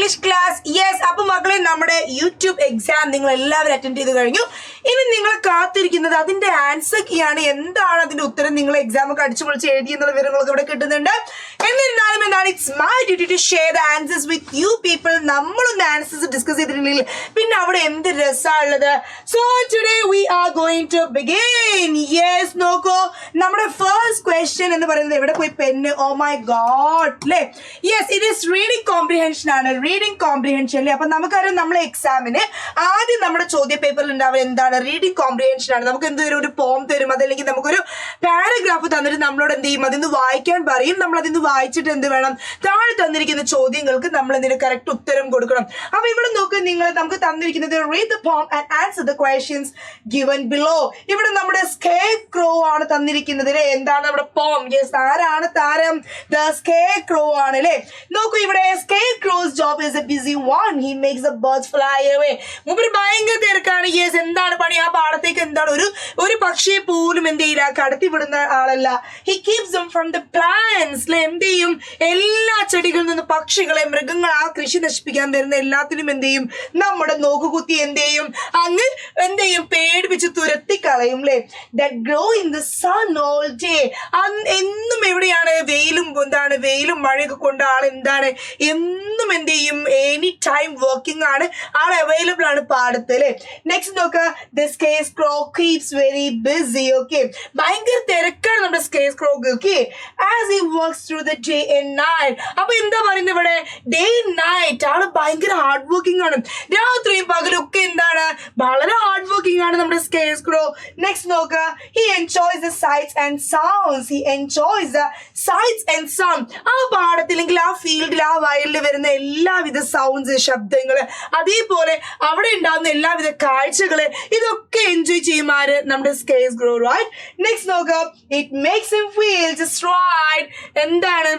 English class. Yes, അപ്പോൾ മക്കളെ നമ്മുടെ യൂട്യൂബ് എക്സാം നിങ്ങൾ എല്ലാവരും അറ്റൻഡ് ചെയ്ത് കഴിഞ്ഞു. ഇനി നിങ്ങൾ കാത്തിരിക്കുന്നത് അതിന്റെ ആൻസർ കീയാണ്. എന്താണ് അതിന്റെ ഉത്തരം? നിങ്ങൾ എക്സാം ഒക്കെ അടിച്ചു പൊളിച്ച് എഴുതിയെന്നുള്ള വിവരങ്ങളൊക്കെ ഇവിടെ കിട്ടുന്നുണ്ട്. എന്നിരുന്നാലും എന്താണ്, it's my duty to share the answers with you people. നമ്മളൊന്ന് ആൻസേഴ്സ് ഡിസ്കസ് ചെയ്തിട്ടുണ്ടെങ്കിൽ പിന്നെ അവിടെ എന്ത് രസമുള്ളത്. So today we are going to begin. Yes, നോക്കൂ, നമ്മുടെ ഫസ്റ്റ് ക്വസ്റ്റ്യൻ എന്ന് പറയുന്നത് എവിടെ പോയി പെന്ന്? ഓ മൈ ഗോഡ് അല്ലേ. Yes, it is reading comprehension ആണ്. റീഡിംഗ് കോംപ്രിഹെൻഷൻ അല്ലേ. അപ്പൊ നമുക്കറിയാം, നമ്മളെ എക്സാമിന് ആദ്യം നമ്മുടെ ചോദ്യ പേപ്പറിൽ ഉണ്ടാവുക എന്താണ്? റീഡിംഗ് കോംപ്രിഹെൻഷൻ ആണ്. നമുക്ക് എന്ത് തരും? ഒരു പോം തരും, അതല്ലെങ്കിൽ നമുക്കൊരു പാരഗ്രാഫ് തന്നിട്ട് നമ്മളോട് എന്ത് ചെയ്യും? അതിന്ന് വായിക്കാൻ പറയും. നമ്മൾ അതിന്ന് വായിച്ചിട്ട് എന്ത് വേണം? താഴെ തന്നിരിക്കുന്ന ചോദ്യങ്ങൾക്ക് നമ്മൾ എന്തിന് കറക്റ്റ് ഉത്തരം കൊടുക്കണം. അപ്പൊ ഇവിടെ നോക്ക്, നിങ്ങൾ നമുക്ക് തന്നിരിക്കുന്നത് read the poem and answer the questions given below. ഇവിടെ നമ്മുടെ സ്കെയർക്രോ ആണ് തന്നിരിക്കുന്നത് അല്ലേ. എന്താണ് നമ്മുടെ പോം? യെസ്, ആരാണ് താരം? ദ സ്കെയർക്രോ ആണ് അല്ലേ. നോക്കൂ, ഇവിടെ scarecrow's job is a busy one. He makes the birds fly away. മൂപ്പര് ഭയങ്കര തിരക്കാണ്. യെസ്, എന്താണ് പണി? ആ പാടത്തേക്ക് എന്താണ് ഒരു പക്ഷിയെ പോലും എന്ത് ചെയ്യില്ല, കടത്തി വിടുന്ന ആളല്ല. He keeps them from the plants അല്ലെ. എന്ത് ചെയ്യും? എല്ലാ ചെടികളിൽ നിന്ന് പക്ഷികളെ, മൃഗങ്ങൾ, ആ കൃഷി നശിപ്പിക്കാൻ വരുന്ന എല്ലാത്തിനും എന്ത് ചെയ്യും? നമ്മുടെ നോക്കുകുത്തി എന്ത് ചെയ്യും? അങ്ങ് എന്ത് ചെയ്യും? പേടിപ്പിച്ച് തുരത്തി കളയും അല്ലെ. That grow in the sun all day. എന്നും എവിടെയാണ്? വെയിലും എന്താണ്, വെയിലും മഴയൊക്കെ കൊണ്ട് ആൾ എന്താണ് എന്നും എന്ത് ചെയ്യും? എനി ടൈം വർക്കിംഗ് ആണ്. ആൾ അവൈലബിൾ ആണ് പാടത്ത് അല്ലെ. നെക്സ്റ്റ് നോക്കുക, the scarecrow keeps very busy. Okay, ഭയങ്കര തിരക്കാണ് നമ്മുടെ സ്കെയർക്രോക്ക്. Okay, as he works through the day and night. അപ്പൊ എന്താ പറയുന്നത് ഇവിടെ? ഡേ ആൻഡ് നൈറ്റ് ആള് ഭയങ്കര ഹാർഡ് വർക്കിംഗ് ആണ്. രാത്രിയും പകലും ഒക്കെ എന്താണ്? വളരെ ഹാർഡ് വർക്കിംഗ് ആണ് നമ്മുടെ സ്കെയർക്രോ. നെക്സ്റ്റ് നോക്കുക, he enjoys the sites and sounds. He enjoys the sites and sound. ആ പാടത്തിലെങ്കിൽ ആ ഫീൽഡിൽ, ആ വയലിൽ വരുന്ന എല്ലാവിധ സൗണ്ട്സ്, ശബ്ദങ്ങള്, അതേപോലെ അവിടെ ഉണ്ടാകുന്ന എല്ലാവിധ കാഴ്ചകള്, ഇതൊക്കെ എൻജോയ് ചെയ്യും ആര്? നമ്മുടെ സ്കെയർക്രോ, റൈറ്റ്. നെക്സ്റ്റ് നോക്കുക, it makes him feel just right. എന്താണ്?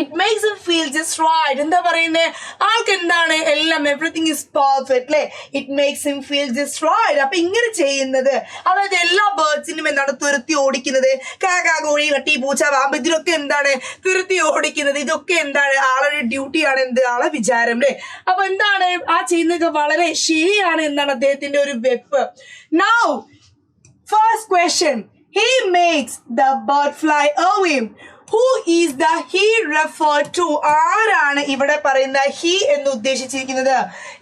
It makes him feel just right. എന്താ പറയുന്നത്? ആൾക്ക് എന്താണ്? എല്ലാം എവറിത്തിങ് ഇസ് പെർഫെക്റ്റ് അല്ലേ. It makes him feel just right. അപ്പൊ ഇങ്ങനെ ചെയ്യുന്നത്, അതായത് എല്ലാ ബേർഡ്സിനും എന്താണ് തുരത്തി ഓടിക്കുന്നത്? കാക്ക, കോഴി, കട്ടി, പൂച്ച, പാമ്പ്, ഇതിലൊക്കെ എന്താണ് തുരത്തി ഓടിക്കുന്നത്? ഇതൊക്കെ എന്താണ്? ആളൊരു ഡ്യൂട്ടിയാണ്. എന്ത് ആളെ വിചാരം അല്ലേ. അപ്പൊ എന്താണ് ആ ചെയ്യുന്നതൊക്കെ വളരെ ശരിയാണ് എന്നാണ് അദ്ദേഹത്തിന്റെ ഒരു വെപ്പ്. Now first question, he makes the bird fly away. Who is the he referred to? ആരാണ് ഇവിടെ പറയുന്ന he എന്ന് ഉദ്ദേശിച്ചിരിക്കുന്നത്?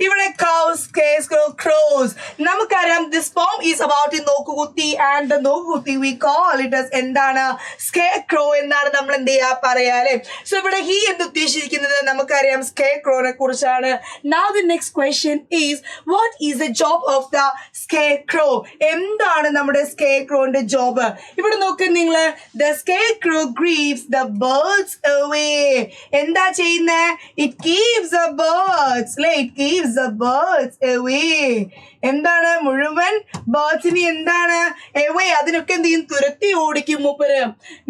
ഇവിടെ cows, scarecrow, crows. നമുക്കറിയാം this poem is about the നോക്കുകുത്തി, and the നോക്കുകുത്തി we call it as എന്താണ്? scarecrow എന്നാണ് നമ്മൾ എന്ത് ചെയ്യാ പറയാ അല്ലെ. സോ ഇവിടെ he എന്ന് ഉദ്ദേശിച്ചിരിക്കുന്നത് നമുക്കറിയാം scarecrowനെ കുറിച്ചാണ്. Now the next question is, what is the job of the scarecrow? എന്താണ് നമ്മുടെ scarecrowന്റെ ജോബ്? ഇവിടെ നോക്ക് നിങ്ങൾ, the scarecrow grieves the birds away. എന്താ ചെയ്യുന്നേ? it keeps the birds അല്ലെ. it keeps the birds away. എന്താണ്? മുഴുവൻ ബേർഡ്സിനെ എന്താണ്? away. അതിനൊക്കെ എന്ത് ചെയ്യും? തുരത്തി ഓടിക്കും മൂപ്പര്.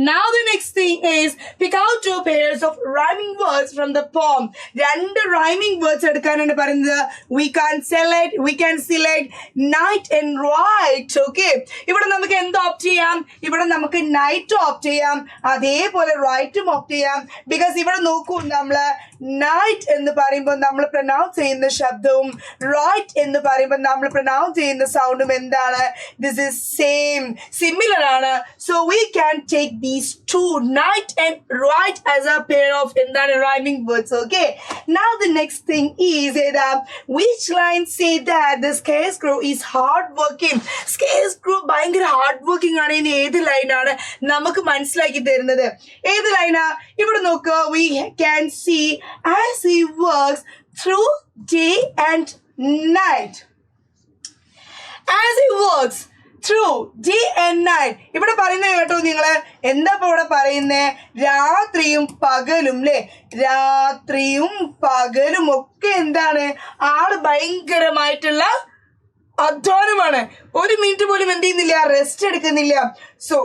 Now the next thing is, pick out two pairs of rhyming words from the poem. രണ്ട് rhyming words എടുക്കാനാണ് പറയുന്നത്. we can select night and right. okay, ഇവിടെ നമുക്ക് എന്ത് ഓപ്റ്റ് ചെയ്യാം? ഇവിടെ നമുക്ക് നൈറ്റ് ഓപ്റ്റ് ചെയ്യാം, അതേപോലെ റൈറ്റും ഓപ്റ്റ് ചെയ്യാം. ബിക്കോസ് ഇവിടെ നോക്കൂ, നമ്മള് നൈറ്റ് എന്ന് പറയുമ്പോൾ നമ്മൾ പ്രൊനൗൺസ് ചെയ്യുന്ന ശബ്ദവും റൈറ്റ് എന്ന് പറയുമ്പോൾ നമ്മൾ പ്രൊനൗൺസ് ചെയ്യുന്ന സൗണ്ടും എന്താണ്? ദിസ് ഇസ് സെയിം, സിമിലർ ആണ്. So we can take these two, night and right, as a pair of എന്താണ് rhyming words. Okay, now the next thing is which line say that the scarecrow is hard working? scarecrow ഭയങ്കര hard working ആണ്. ഇനി ഏത് ലൈനാണ് നമുക്ക് മനസ്സിലാക്കി തരുന്നത്? ഏത് ലൈനാ? ഇവിടെ നോക്കുക, we can see as he works through day and night. As he works through day and night. ഇവിടെ പറയുന്നത് കേട്ടോ നിങ്ങള്, എന്താ ഇപ്പൊ ഇവിടെ പറയുന്നേ? രാത്രിയും പകലും അല്ലെ. രാത്രിയും പകലും ഒക്കെ എന്താണ്? ആള് ഭയങ്കരമായിട്ടുള്ള അധ്വാനമാണ്. ഒരു മിനിറ്റ് പോലും എന്ത് ചെയ്യുന്നില്ല? റെസ്റ്റ് എടുക്കുന്നില്ല. So,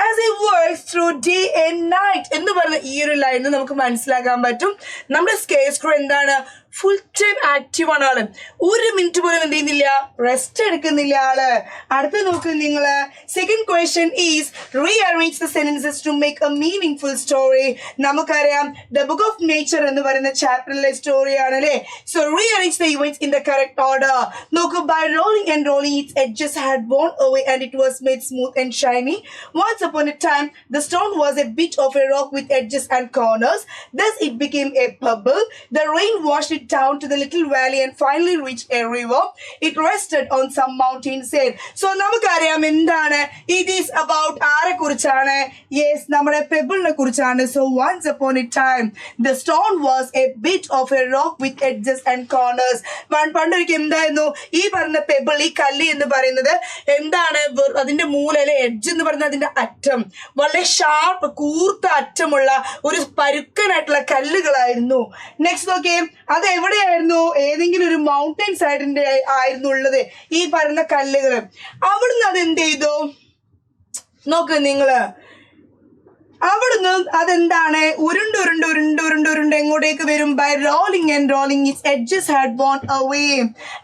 as he works through day and night, എന്ന് പറഞ്ഞ ഈ ഒരു ലൈനിൽ നമുക്ക് മനസ്സിലാക്കാൻ പറ്റും നമ്മുടെ സ്കെയർസ്ക്രോ എന്താണ്, ഫുൾ ടൈം ആക്റ്റീവ് ആണ് ആള്. ഒരു മിനിറ്റ് പോലും എന്ത് ചെയ്യുന്നില്ല, റെസ്റ്റ് എടുക്കുന്നില്ല ആള്. അടുത്ത് നോക്ക് നിങ്ങള്. Second question is rearrange the sentences to make a meaning story. നമുക്കറിയാം ദ ബുക്ക് ഓഫ് നേച്ചർ എന്ന് പറയുന്ന ചാപ്റ്ററിലെ സ്റ്റോറിയാണ് അല്ലേ. So rearrange the events in the correct order. നോക്കൂ. By rolling and rolling its edges had worn away and it was made smooth and shiny. Once upon a time the stone was a bit of a rock with edges and corners. Thus it became a pebble. The rain washed it down to the little valley and finally reached a river. It rested on some mountainside. So നമുക്കറിയാം എന്താണ്, it is about ആരെ കുറിച്ചാണ്, yes നമ്മുടെ പെബിളിനെ കുറിച്ചാണ്. So once upon a time the stone was a bit of a rock with edges and corners. പണ്ടൊരിക്കൽ എന്തായിരുന്നു ഈ പറഞ്ഞ പെബിൾ, ഈ കല്ല് എന്ന് പറയുന്നത് എന്താണ്, അതിന്റെ മൂലയിലെ എഡ്ജ് എന്ന് പറയുന്നത് അതിന്റെ അറ്റം വളരെ ഷാർപ്പ് കൂർത്ത അറ്റമുള്ള ഒരു പരുക്കനായിട്ടുള്ള കല്ലുകളായിരുന്നു. നെക്സ്റ്റ് നോക്കിയേ, അത് എവിടെയായിരുന്നു, ഏതെങ്കിലും ഒരു മൗണ്ടൻ സൈഡിന്റെ ആയിരുന്നു ഉള്ളത് ഈ പറയുന്ന കല്ലുകൾ. അവിടുന്ന് അത് എന്ത് ചെയ്തു നോക്ക് നിങ്ങള്, അവിടുന്ന് അതെന്താണ് ഉരുണ്ട് എങ്ങോട്ടേക്ക് വരും. By rolling and rolling its edges had worn away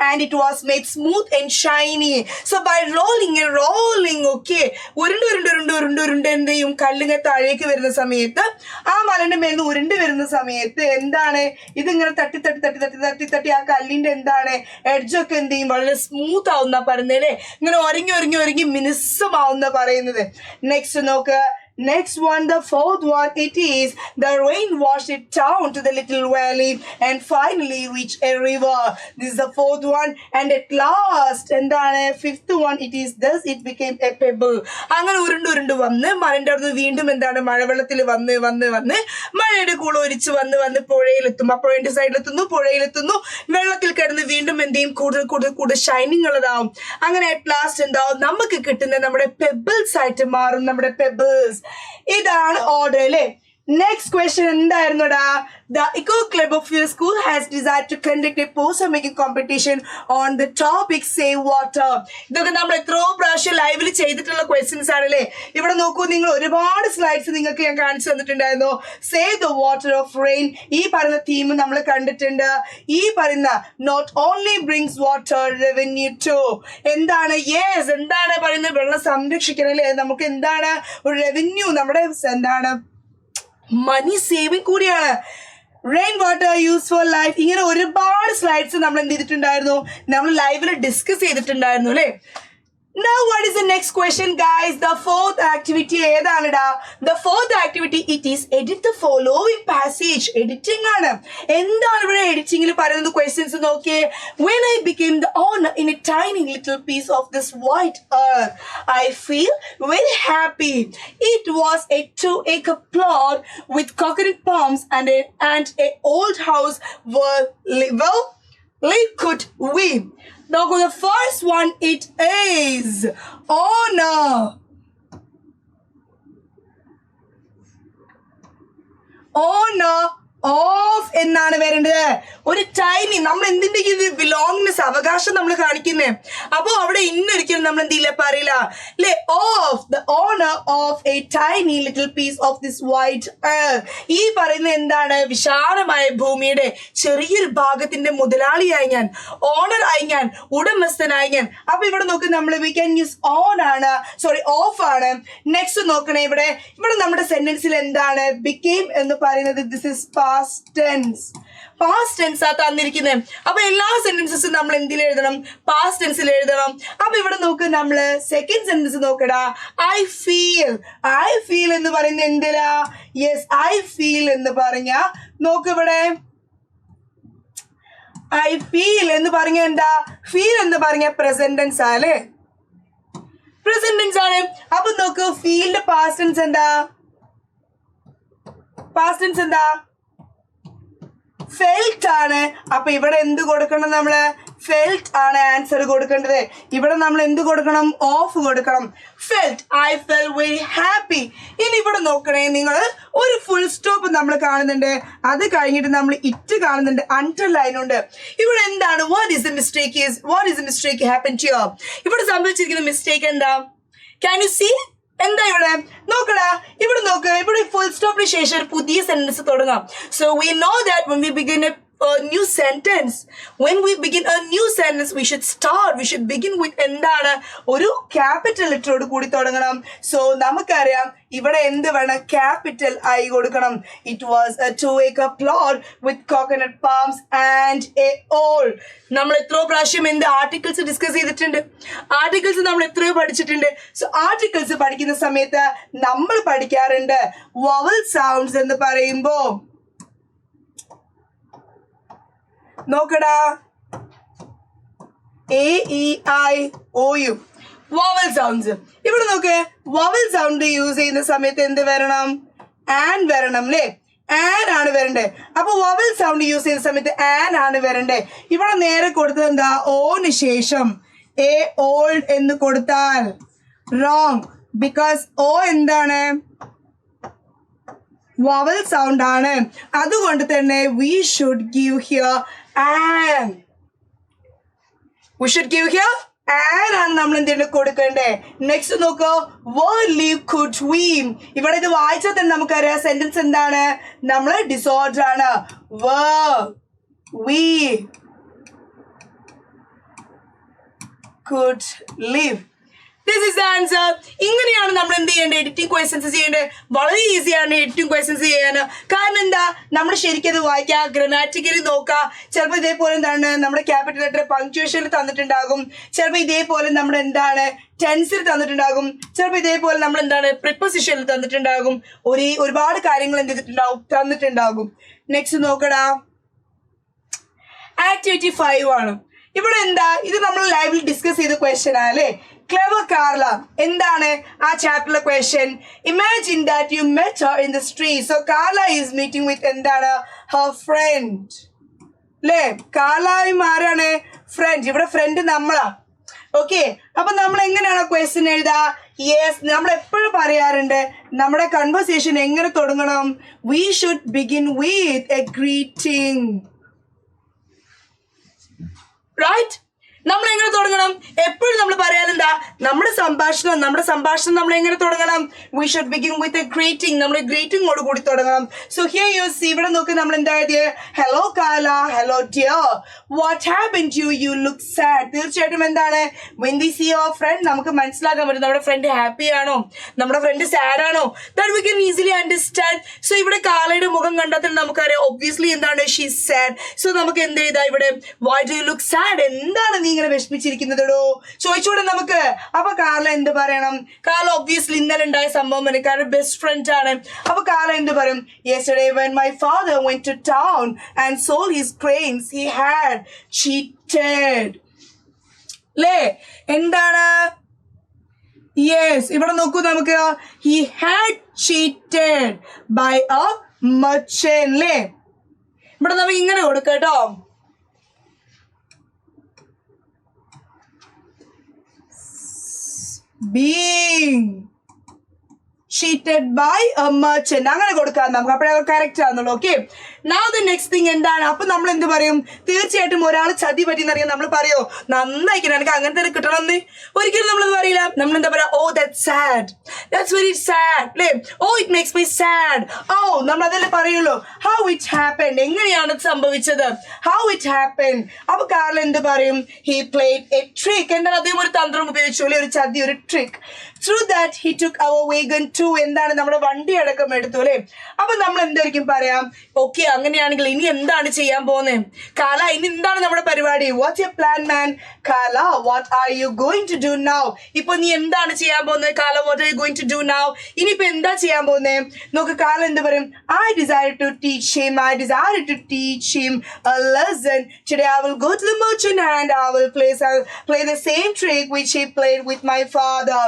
and it was made smooth and shiny. So by rolling and rolling, okay, ഉരുണ്ട് എന്ത് ചെയ്യും, കല്ലിങ്ങനെ താഴേക്ക് വരുന്ന സമയത്ത്, ആ മലന്റെ മേലിന്ന് ഉരുണ്ട് വരുന്ന സമയത്ത് എന്താണ്, ഇതിങ്ങനെ തട്ടി ആ കല്ലിന്റെ എന്താണ് എഡ്ജൊക്കെ എന്ത് ചെയ്യും, വളരെ സ്മൂത്ത് ആവുന്ന പറയുന്നല്ലേ, ഇങ്ങനെ ഒരുങ്ങി മിനുസമാവുന്ന പറയുന്നത്. നെക്സ്റ്റ് നോക്ക്. Next one, the fourth one, it is the rain washed it down to the little valley and finally reached a river. This is the fourth one. And at last, എന്താണ് fifth one, it is thus it became a pebble. അങ്ങനെ ഉരുണ്ട് വന്ന് മലന്റെ അടുത്ത് വീണ്ടും എന്താണ് മഴവെള്ളത്തിൽ വന്ന് മഴയുടെ കൂടെ ഒലിച്ച് വന്ന് പുഴയിലെത്തും. ആ പുഴയുടെ സൈഡിലെത്തുന്നു, പുഴയിലെത്തുന്നു, വെള്ളത്തിൽ കിടന്ന് വീണ്ടും എന്ത് ചെയ്യും, കൂടുതൽ ഷൈനിങ് ഉള്ളതാവും. അങ്ങനെ അറ്റ് ലാസ്റ്റ് എന്താവും, നമുക്ക് കിട്ടുന്ന നമ്മുടെ പെബിൾസ് ആയിട്ട് മാറും, നമ്മുടെ പെബിൾസ്. ഇതാണ് ഓർഡർ അല്ലേ. നെക്സ്റ്റ് ക്വസ്റ്റ്യൻ എന്തായിരുന്നുടാ, the eco club of your school has decided to conduct a poster making competition on the topic save water. ഇതൊക്കെ നമ്മൾ എത്രയോ പ്രാവശ്യം ലൈവിൽ ചെയ്തിട്ടുള്ള ക്വസ്റ്റ്യൻസ് ആണല്ലേ. ഇവിടെ നോക്കൂ നിങ്ങൾ, ഒരുപാട് സ്ലൈഡ്സ് നിങ്ങൾക്ക് ഞാൻ കാണിച്ചു തന്നിട്ടുണ്ടായിരുന്നു. Save the water of rain, ഈ പറയുന്ന തീം നമ്മൾ കണ്ടിട്ടുണ്ട്. ഈ പറയുന്ന not only brings water revenue too, എന്താണ് യെസ് എന്താണ് പറയുന്നത്, വെള്ളം സംരക്ഷിക്കണം അല്ലേ, നമുക്ക് എന്താണ് ഒരു റെവന്യൂ, നമ്മുടെ എന്താണ് മണി സേവിങ് കൂടിയാണ്. Rain water use for life, ഇങ്ങനെ ഒരുപാട് സ്ലൈഡ്സ് നമ്മൾ എന്ത് ചെയ്തിട്ടുണ്ടായിരുന്നു, നമ്മൾ ലൈവിൽ ഡിസ്കസ് ചെയ്തിട്ടുണ്ടായിരുന്നു അല്ലേ. Now what is the next question guys? The fourth activity ഏതാണെടാ, the fourth activity it is edit the following passage. Editing ആണ്. എന്താണ് ഇവിടെ എഡിറ്റിംഗിൽ പറയുന്നത് ക്വസ്റ്റ്യൻസ് നോക്കിയേ. When I became the owner in a tiny little piece of this white earth, I feel very happy. It was a 2-acre plot with coconut palms and a old house where could we. Now the first one, it is owner. Owner of എന്നാണ് വരേണ്ടത്. ഒരു tiny നമ്മൾ എന്തിന്റെ ഇത് ബിലോങ്നെസ് അവകാശം നമ്മൾ കാണിക്കുന്നേ. അപ്പൊ അവിടെ ഇന്നൊരിക്കലും നമ്മൾ എന്തില്ല പറയില്ല അല്ലെ. Of the owner of a tiny little piece of this white earth. ഈ പറയുന്ന എന്താണ്, വിശാലമായ ഭൂമിയുടെ ചെറിയൊരു ഭാഗത്തിന്റെ മുതലാളിയായി ഞാൻ, ഓണർ ആയി ഞാൻ, ഉടമസ്ഥനായി ഞാൻ. അപ്പൊ ഇവിടെ നോക്ക്, നമ്മൾ വി ക്യാൻ യൂസ് ഓൺ ആണ്, സോറി ഓഫ് ആണ്. നെക്സ്റ്റ് നോക്കണേ, ഇവിടെ നമ്മുടെ സെന്റൻസിൽ എന്താണ് ബിക്കേം എന്ന് പറയുന്നത്, ദിസ് ഇസ് past tense ആ തന്നിരിക്കുന്നത്. അപ്പൊ എല്ലാ സെന്റൻസസും നമ്മൾ എന്തിൽ എഴുതണം, പാസ്റ്റ് ടെൻസിൽ എഴുതണം. അപ്പൊ ഇവിടെ നോക്ക്, നമ്മള് സെക്കൻഡ് സെന്റൻസ് നോക്കടാ. ഐ ഫീൽ എന്ന് പറയുന്നത് എന്തിലാ, യെസ് ഐ ഫീൽ എന്ന് പറഞ്ഞ നോക്ക്, ഇവിടെ ഐ ഫീൽ എന്ന് പറഞ്ഞ എന്താ, ഫീൽ എന്ന് പറഞ്ഞ പ്രസന്റ് ടെൻസ് ആണ്, പ്രസന്റ് ടെൻസ് ആണ്. അപ്പൊ നോക്ക്, ഫീലിന്റെ പാസ്റ്റ് ടെൻസ് എന്താ, പാസ്റ്റ് ടെൻസ് എന്താ, ഫെൽറ്റ് ആണ്. അപ്പൊ ഇവിടെ എന്ത് കൊടുക്കണം, നമ്മള് ഫെൽറ്റ് ആണ് ആൻസർ കൊടുക്കേണ്ടത്. ഇവിടെ നമ്മൾ എന്ത് കൊടുക്കണം, ഓഫ് കൊടുക്കണം. Felt, I fell very happy. ഇനി ഇവിടെ നോക്കണേ നിങ്ങൾ, ഒരു ഫുൾ സ്റ്റോപ്പ് നമ്മൾ കാണുന്നുണ്ട്, അത് കഴിഞ്ഞിട്ട് നമ്മൾ ഇറ്റ് കാണുന്നുണ്ട്, അണ്ടർലൈൻ ഉണ്ട്. ഇവിടെ എന്താണ്, what is the mistake happen to you. ഇവിടെ സംഭവിച്ചിരിക്കുന്ന മിസ്റ്റേക്ക് എന്താ, ക്യാൻ യു സീ എന്താ ഇവിടെ നോക്കടാ, ഇവിടെ നോക്ക്, ഇവിടെ ഫുൾ സ്റ്റോപ്പിന് ശേഷം ഒരു പുതിയ സെന്റൻസ് തുടങ്ങാം. So we know that when we begin a new sentence, when we begin a new sentence we should begin with എന്താണ്, ഒരു ക്യാപിറ്റൽ ലെറ്ററോട് കൂടി തുടങ്ങണം. സോ നമുക്കറിയാം ഇവിടെ എന്ത് വേണം, ക്യാപിറ്റൽ ഐ കൊടുക്കണം. It was a 2-acre plot with coconut palms and a owl. നമ്മൾ എത്രയോ പ്രാവശ്യം എന്ത് ആർട്ടിക്കിൾസ് ഡിസ്കസ് ചെയ്തിട്ടുണ്ട്, ആർട്ടിക്കിൾസ് നമ്മൾ എത്രയോ പഠിച്ചിട്ടുണ്ട്. സോ ആർട്ടിക്കിൾസ് പഠിക്കുന്ന സമയത്ത് നമ്മൾ പഠിക്കാറുണ്ട് വവൽ സൗണ്ട്സ് എന്ന് പറയുമ്പോ നോക്കടാ, AEIOU വവൽ സൗണ്ട്സ്. ഇവിടെ നോക്ക്, വവൽ സൗണ്ട് യൂസ് ചെയ്യുന്ന സമയത്ത് എന്ത് വരണം, ആൻ വരണം അല്ലേ, ആൻ ആണ് വരണ്ടേ. അപ്പൊ വവൽ സൗണ്ട് യൂസ് ചെയ്യുന്ന സമയത്ത് ആൻ ആണ് വരണ്ടേ. ഇവിടെ നേരെ കൊടുത്തത് എന്താ, ഓന് ശേഷം എ ഓൾഡ് എന്ന് കൊടുത്താൽ റോങ്, ബിക്കോസ് ഓ എന്താണ്, വവൽ സൗണ്ട് ആണ്. അതുകൊണ്ട് തന്നെ we should give here an. We should give here an ആണ് നമ്മൾ എന്തെങ്കിലും കൊടുക്കണ്ടേ. നെക്സ്റ്റ് നോക്കോ, were live could we. ഇവിടെ ഇത് വായിച്ചാൽ തന്നെ നമുക്കറിയാം സെന്റൻസ് എന്താണ്, നമ്മൾ ഡിസോർഡർ ആണ്. were we could live. This is the answer. ഇങ്ങനെയാണ് നമ്മൾ എന്ത് ചെയ്യേണ്ടത്, എഡിറ്റിംഗ് ക്വസ്റ്റ്യൻസ് ചെയ്യേണ്ടത്. വളരെ ഈസിയാണ് എഡിറ്റിംഗ് ക്വസ്റ്റ്യൻസ് ചെയ്യാൻ. കാരണം എന്താ, നമ്മൾ ശരിക്കും അത് വായിക്കുക, ഗ്രാമാറ്റിക്കലി നോക്കുക. ചിലപ്പോൾ ഇതേപോലെ എന്താണ് നമ്മുടെ ക്യാപിറ്റൽ ലെറ്റർ പങ്ക്ച്വേഷനിൽ തന്നിട്ടുണ്ടാകും, ചിലപ്പോൾ ഇതേപോലെ നമ്മുടെ എന്താണ് ടെൻസിൽ തന്നിട്ടുണ്ടാകും, ചിലപ്പോൾ ഇതേപോലെ നമ്മൾ എന്താണ് പ്രിപ്പോസിഷനിൽ തന്നിട്ടുണ്ടാകും. ഒരുപാട് കാര്യങ്ങൾ എന്ത് ചെയ്തിട്ടുണ്ടാവും, തന്നിട്ടുണ്ടാകും. നെക്സ്റ്റ് നോക്കടാ, ആക്ടിവിറ്റി 5 ആണ്. ഇവിടെ എന്താ, ഇത് നമ്മൾ ലൈവിൽ ഡിസ്കസ് ചെയ്ത ക്വസ്റ്റ്യൻ ആണ് അല്ലേ. ക്ലെവർ കാർല എന്താണ് ആ ചാപ്റ്ററിലെ question. Imagine that you met her in the street. So Carla is meeting with എന്താണ്, ഹർ ഫ്രണ്ട് അല്ലേ. കാർലയും ആരാണ്, ഫ്രണ്ട്. ഇവിടെ ഫ്രണ്ട് നമ്മളാ. ഓക്കെ, അപ്പൊ നമ്മൾ എങ്ങനെയാണ് ക്വസ്റ്റ്യൻ എഴുതാ. യെസ്, നമ്മൾ എപ്പോഴും പറയാറുണ്ട് നമ്മുടെ കൺവെർസേഷൻ എങ്ങനെ തുടങ്ങണം, we should begin with a greeting, right. നമ്മൾ എങ്ങനെ തുടങ്ങണം, എപ്പോഴും നമ്മൾ പറയാനെന്താ, നമ്മുടെ സംഭാഷണം നമ്മൾ എങ്ങനെ തുടങ്ങണം, we should begin with a greeting, നമ്മൾ ഗ്രീറ്റിംഗോട് കൂടി തുടങ്ങണം. സോ ഹിയർ യു സീ, ഇവിടെ നോക്കി നമ്മൾ എന്താ എഴുതിയത്, hello Kala, hello dear, what happen to you look sad. തീർച്ചയായിട്ടും എന്താണ്, when we see our friend നമുക്ക് മനസ്സിലാക്കാൻ പറ്റും നമ്മുടെ ഫ്രണ്ട് ഹാപ്പി ആണോ, നമ്മുടെ ഫ്രണ്ട് സാഡ് ആണോ, that we can easily understand. So ഇവിടെ കാലയുടെ മുഖം കണ്ടാൽ നമുക്കറിയാം ഒബ്വിയസ്ലി എന്താണ്, ഷീ സാഡ്. സോ നമുക്ക് എന്ത് ചെയ്താ ഇവിടെ, why do you look sad, എന്താണ് നീ ഇങ്ങനെ വിഷമിച്ചിരിക്കുന്നതോ ചോദിച്ചൂടെ നമുക്ക്. അപ്പൊ കാർല എന്ത് പറയണം, കാർല ഒബ്വിയസ്ലി ഇന്നലെ ഉണ്ടായ സംഭവം ആണ്, കാരണം ബെസ്റ്റ് ഫ്രണ്ട് ആണ്. അപ്പൊ കാർല എന്ത് പറയും, yesterday when my father went to town and sold his grains he had cheated ല്ലേ. എന്താണ്, യെസ്, ഇവിടെ നോക്കൂ നമുക്ക്, he had cheated by a merchant ല്ലേ. ഇവിടെ നമുക്ക് ഇങ്ങനെ കൊടുക്കട്ടോ, being cheated by a merchant അങ്ങനെ കൊടുക്കാം നമുക്ക്, അപ്പോഴേ കറക്റ്റ് ആണെന്നുള്ളൂ. Okay, now the next thing എന്താണ്, അപ്പൊ നമ്മൾ എന്ത് പറയും, തീർച്ചയായിട്ടും ഒരാൾ ചതി പറ്റിയെന്നറിയാം നമ്മൾ പറയോ, നന്നായിക്കണം എനിക്ക് അങ്ങനെ തന്നെ കിട്ടണമെന്ന്, ഒരിക്കലും നമ്മളത് പറയില്ല. നമ്മൾ എന്താ പറയാ, oh that's sad, that's very sad അല്ലേ, oh it makes me sad, oh നമ്മൾ അതല്ലേ പറയുള്ളൂ. ഹൗ ഇറ്റ് ഹാപ്പൻ, എങ്ങനെയാണ് സംഭവിച്ചത്, ഹൗ ഇറ്റ് ഹാപ്പൻ. അപ്പൊ കാർല എന്ത് പറയും, ഹി പ്ലേഡ് എ ട്രിക്ക്, എന്താണ് അദ്ദേഹം ഒരു തന്ത്രം ഉപയോഗിച്ചു അല്ലെ, ഒരു ചതി, ഒരു trick. Through that he took our wagon too, എന്താണ് നമ്മുടെ വണ്ടി അടക്കം എടുത്തു അല്ലെ. അപ്പൊ നമ്മൾ എന്തായിരിക്കും പറയാം, ഓക്കെ അങ്ങനെയാണെങ്കിൽ ഇനി എന്താണ് ചെയ്യാൻ പോകുന്നത്, കാല ഇനി എന്താണ് നമ്മുടെ പരിപാടി, what's your plan man, Kala what are you going to do now. ഇപ്പൊ നീ എന്താണ് ചെയ്യാൻ പോകുന്നത്, Kala what are you going to do now. ഇനിയിപ്പോ എന്താ ചെയ്യാൻ പോകുന്നത് നോക്ക്. കാല എന്ത് പറയും, I decided to teach him a lesson. Today I will go to the merchant and I will play the same trick which he played with my father.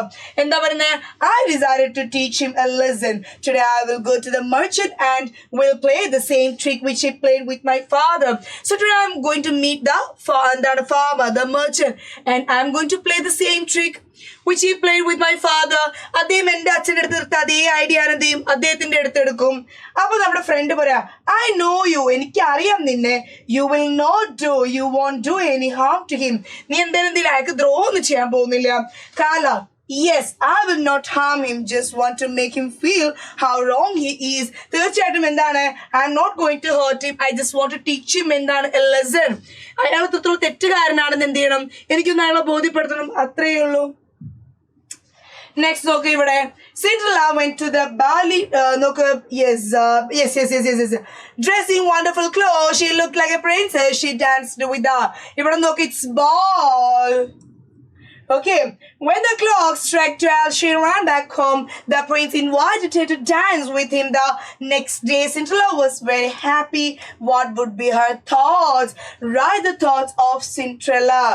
എന്താ പറയുന്നത്, I decided to teach him a lesson. Today I will go to the merchant and will play the same trick which he played with my father. So today I am going to meet the farmer, the merchant, and I am going to play the same trick which he played with my father. അദ്ദേഹം എൻ്റെ അച്ഛൻ്റെ അടുത്ത് അതേ idea ആണ് എന്ത് ചെയ്യും, അദ്ദേഹത്തിന്റെ അടുത്തെടുക്കും. അപ്പൊ നമ്മുടെ ഫ്രണ്ട് പറയാ, I know you, എനിക്ക് അറിയാം നിന്നെ, you won't do any harm to him. നീ എന്തായാലും അയാൾക്ക് ദ്രോഹം ഒന്നും ചെയ്യാൻ പോകുന്നില്ല. കാല Yes, I will not harm him. Just want to make him feel how wrong he is. തീർച്ചയായിട്ടും എന്താണ്, I am not going to hurt him. I just want to teach him എന്താണ് a lesson. അയാൾ അത്രത്തോളം തെറ്റുകാരനാണെന്ന് എന്ത് ചെയ്യണം, എനിക്കൊന്ന് അയാളെ ബോധ്യപ്പെടുത്തണം, അത്രയേ ഉള്ളൂ. നെക്സ്റ്റ് നോക്ക് ഇവിടെ, Cinderella went to the ballet. നോക്ക്, yes. Dressing wonderful clothes, she looked like a princess. She danced with her. ഇവിടെ നോക്ക്, it's ball. Okay, when the clock struck 12, she ran back home. The prince invited her to dance with him the next day. Cinderella was very happy. What would be her thoughts? Write the thoughts of Cinderella.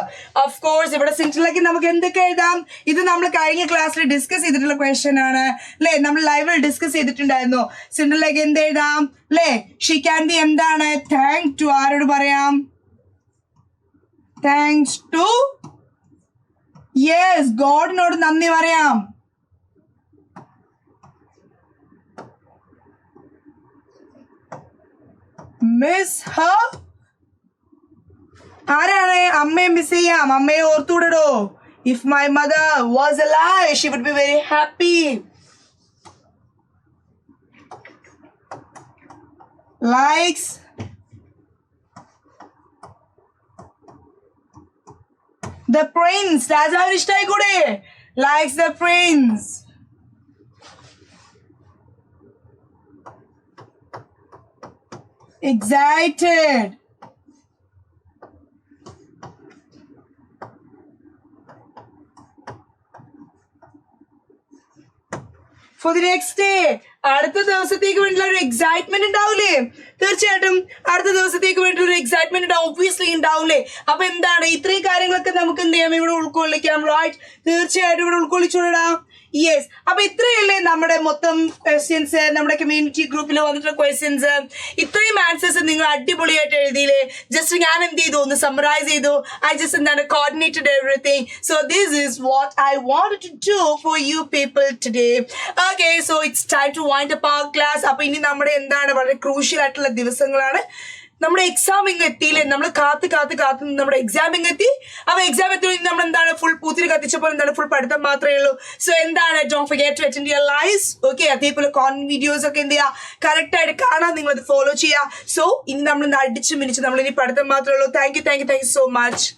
Of course, ഇവിടെ സിൻഡ്രല്ലയ്ക്ക് നമുക്ക് എന്തൊക്കെ എഴുതാം? ഇത് നമ്മൾ കഴിഞ്ഞ ക്ലാസ്സിൽ discuss ചെയ്തിട്ടുള്ള question ആണ് അല്ലേ, നമ്മൾ ലൈവിൽ ഡിസ്കസ് ചെയ്തിട്ടുണ്ടായിരുന്നു. സിൻഡ്രല്ലയ്ക്ക് എന്ത് എഴുതാം അല്ലേ? ഷീ ക്യാൻ ബി എന്താണ്, താങ്ക് ടു, ആരോട് പറയാം? താങ്ക്സ് ടു, യെസ്, ഗോഡിനോട് നന്ദി പറയാം. മിസ് ഹർ, ആരാണ്? അമ്മയെ മിസ് ചെയ്യാം, അമ്മയെ ഓർത്തുവിടോ. If my mother was alive she would be very happy. Likes, the prince, രാജാവിന് ഇഷ്ടായിക്കൂടെ? Likes the prince. Excited. For the next day, അടുത്ത ദിവസത്തേക്ക് വേണ്ടിയുള്ള ഒരു എക്സൈറ്റ്മെന്റ് ഉണ്ടാവില്ലേ? തീർച്ചയായിട്ടും അടുത്ത ദിവസത്തേക്ക് വേണ്ടി ഒരു എക്സൈറ്റ്മെന്റ് ഉണ്ടാവും, ഒബ്വിയസ്ലി ഉണ്ടാവില്ലേ? അപ്പൊ എന്താണ്, ഇത്രയും കാര്യങ്ങളൊക്കെ നമുക്ക് എന്ത് ചെയ്യാം, ഇവിടെ ഉൾക്കൊള്ളിക്കാം. റൈറ്റ്, തീർച്ചയായിട്ടും ഇവിടെ ഉൾക്കൊള്ളിച്ചോടാം. യെസ്, അപ്പൊ ഇത്രയല്ലേ നമ്മുടെ മൊത്തം ക്വസ്റ്റ്യൻസ്, നമ്മുടെ കമ്മ്യൂണിറ്റി ഗ്രൂപ്പിൽ വന്നിട്ടുള്ള ക്വസ്റ്റ്യൻസ്. ഇത്രയും ആൻസേഴ്സ് നിങ്ങൾ അടിപൊളിയായിട്ട് എഴുതിയില്ലേ? ജസ്റ്റ് ഞാൻ എന്ത് ചെയ്തു, ഒന്ന് സമ്മറൈസ് ചെയ്തു. ഐ ജസ്റ്റ് എന്താണ് coordinated everything. So this is what I wanted to do for you people today. Okay, so it's time to wind up our class. അപ്പൊ ഇനി നമ്മുടെ എന്താണ് വളരെ ക്രൂഷ്യൽ ആയിട്ടുള്ള ദിവസങ്ങളാണ്. നമ്മുടെ എക്സാം ഇങ്ങ് എത്തിയില്ലേ, നമ്മൾ കാത്ത് നമ്മുടെ എക്സാം ഇങ്ങ് എത്തി. അപ്പൊ എക്സാം എത്തി നമ്മൾ എന്താണ് ഫുൾ പൂത്തിരി കത്തിച്ചപ്പോൾ എന്താണ് ഫുൾ പഠിത്തം മാത്രമേ ഉള്ളൂ. സോ എന്താണ്, don't forget to attend your lives. Okay, അതേപോലെ വീഡിയോസ് ഒക്കെ എന്ത് ചെയ്യുക, കറക്റ്റ് ആയിട്ട് കാണാൻ നിങ്ങൾ അത് ഫോളോ ചെയ്യുക. സോ ഇനി നമ്മൾ അടിച്ചു മിനിച്ച് നമ്മൾ ഇനി പഠിത്തം മാത്രമേ ഉള്ളൂ. Thank you so much.